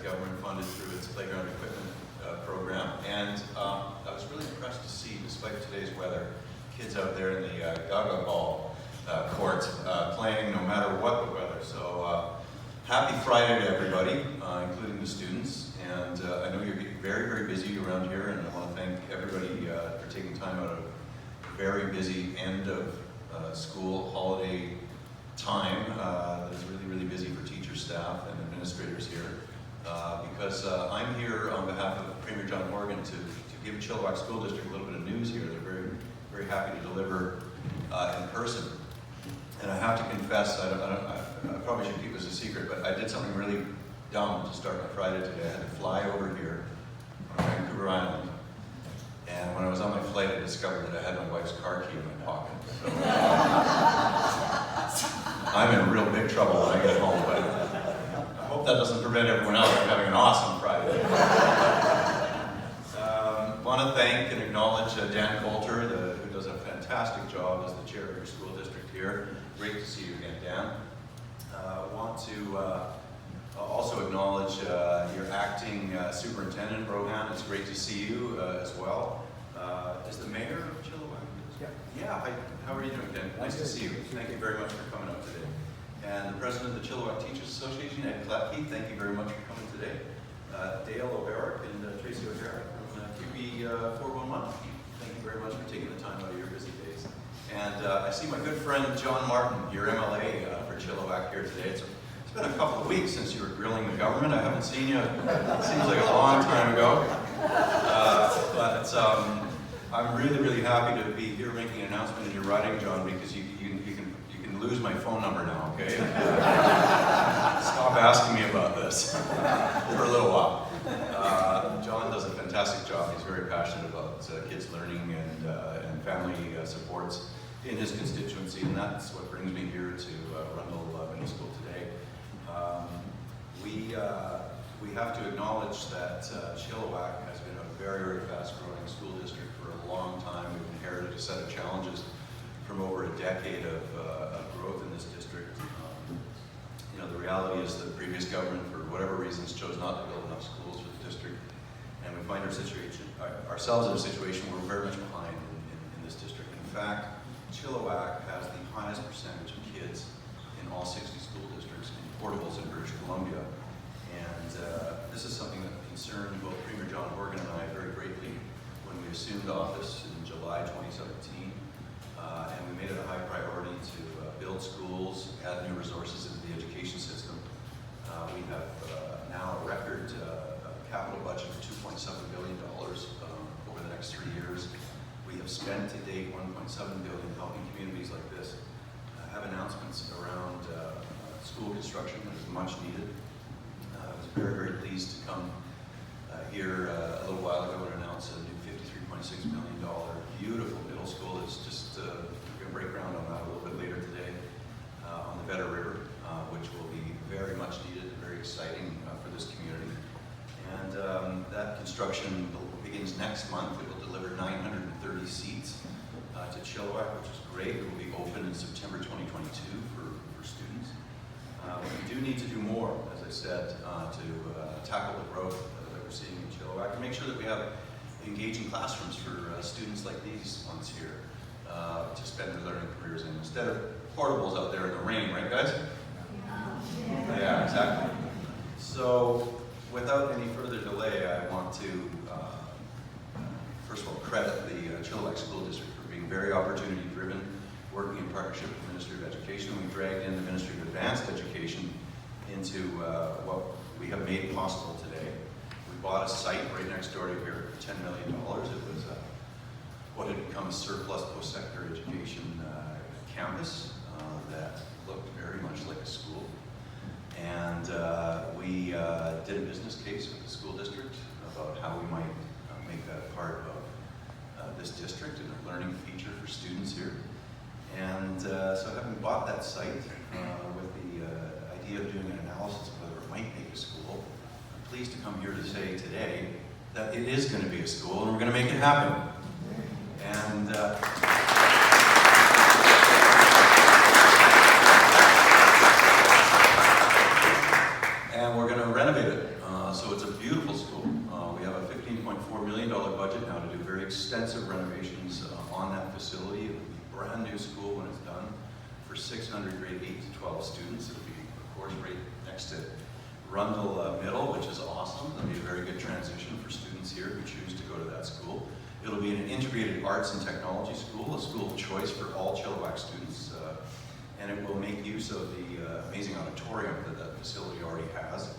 government funded through its playground equipment program. And I was really impressed to see, despite today's weather, kids out there in the Gaga Ball court playing no matter what the weather. So happy Friday to everybody, including the students. And I know you're getting very, very busy around here, and I want to thank everybody for taking time out of a very busy end of school holiday time. It's really, really busy for teachers, staff, and administrators here. Because I'm here on behalf of Premier John Horgan to give Chilliwack School District a little bit of news here. They're very, very happy to deliver in person. And I have to confess, I probably should keep this a secret, but I did something really dumb to start my Friday today. I had to fly over here on Vancouver Island. And when I was on my flight, I discovered that I had my wife's car key in my pocket. So I'm in real big trouble when I get home, but I hope that doesn't prevent everyone else from having an awesome Friday. Want to thank and acknowledge Dan Coulter, who does a fantastic job as the chair of your school district here. Great to see you again, Dan. Want to also acknowledge your acting superintendent, Rohan. It's great to see you as well. Is the mayor of Chilliwack? Yeah. Yeah, hi, how are you doing, Dan? Nice to see you. Thank you very much for coming up today. And the president of the Chilliwack Teachers Association, Ed Klepke, thank you very much for coming today. Dale O'Barrick and Tracy O'Hara from QB 411, thank you very much for taking the time out of your busy days. And I see my good friend John Martin, your MLA for Chilliwack here today. It's been a couple of weeks since you were grilling the government. I haven't seen you, it seems like a long time ago. But I'm really, really happy to be here making an announcement in your riding, John, because you can lose my phone number now, okay? Stop asking me about this for a little while. John does a fantastic job. He's very passionate about kids learning and family supports in his constituency, and that's what brings me here to Rundle Middle School today. We have to acknowledge that Chilliwack has been a very, very fast-growing school district for a long time. We've inherited a set of challenges from over a decade of growth in this district. You know, the reality is that the previous government, for whatever reasons, chose not to build enough schools for the district, and we find ourselves in a situation where we're very much behind in this district. In fact, Chilliwack has the highest percentage of kids in all 60 school districts in portables in British Columbia. And this is something that concerned both Premier John Horgan and I very greatly when we assumed office in July 2017. And we made it a high priority to build schools, add new resources into the education system. We have now a record capital budget of $2.7 billion over the next 3 years. We have spent to date $1.7 billion helping communities like this have announcements around school construction that is much needed. I was very, very pleased to come here a little while ago and announce a new $53.6 million beautiful middle school. It's just, we're going to break ground on that a little bit later today on the Better River, which will be very much needed and very exciting for this community. And that construction begins next month. It will deliver 930 seats to Chilliwack, which is great. It will be open in September 2022 for students. We do need to do more, as I said, to tackle the growth that we're seeing in Chilliwack and make sure that we have engaging classrooms for students like these ones here to spend their learning careers in, instead of portables out there in the rain, right guys? Yeah, exactly. So without any further delay, I want to first of all credit the Chilliwack School District for being very opportunity driven, working in partnership with the Ministry of Education. We dragged in the Ministry of Advanced Education into what we have made possible today. We bought a site right next door to here for $10 million. It was what had become a surplus post-secondary education campus that looked very much like a school. And we did a business case with the school district about how we might make that a part of this district and a learning feature for students here. And so having bought that site with the idea of doing an analysis of whether it might make a school, I'm pleased to come here to say today that it is going to be a school and we're going to make it happen. And we're going to renovate it. So it's a beautiful school. We have a $15.4 million budget now to do very extensive renovations on that facility. It'll be a brand new school when it's done for 600 grade 8 to 12 students. It'll be, of course, right next to Rundle Middle, which is awesome. It'll be a very good transition for students here who choose to go to that school. It'll be an integrated arts and technology school, a school of choice for all Chilliwack students, and it will make use of the amazing auditorium that that facility already has.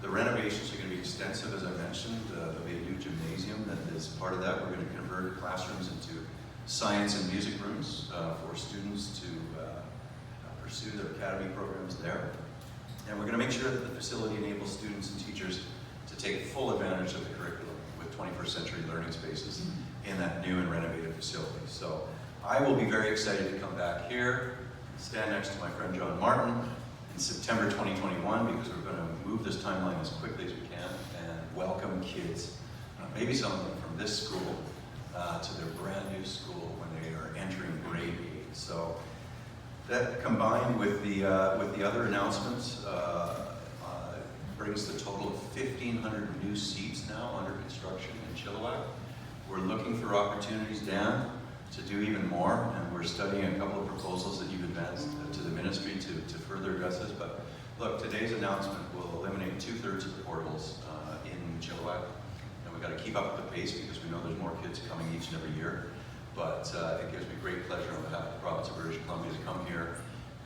The renovations are going to be extensive, as I mentioned. There'll be a new gymnasium that is part of that. We're going to convert classrooms into science and music rooms for students to pursue their academy programs there. And we're going to make sure that the facility enables students and teachers to take full advantage of the curriculum with 21st century learning spaces in that new and renovated facility. So I will be very excited to come back here, stand next to my friend John Martin in September 2021, because we're going to move this timeline as quickly as we can and welcome kids, maybe some of them from this school, to their brand new school when they are entering grade 8. So that combined with the other announcements brings the total of 1,500 new seats now under construction in Chilliwack. We're looking for opportunities, Dan, to do even more, and we're studying a couple of proposals that you've advanced to the ministry to further address this. But look, today's announcement will eliminate 2/3 of the portables in Chilliwack, and we've got to keep up with the pace because we know there's more kids coming each and every year. But it gives me great pleasure on behalf of the province of British Columbia to come here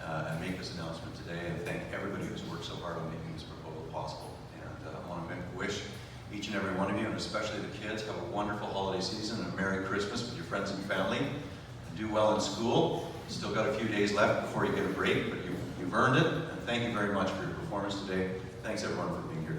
and make this announcement today, and thank everybody who's worked so hard on making this proposal possible. And I want to wish each and every one of you, and especially the kids, have a wonderful holiday season and a Merry Christmas with your friends and family. And do well in school. Still got a few days left before you get a break, but you've earned it. And thank you very much for your performance today. Thanks everyone for being here.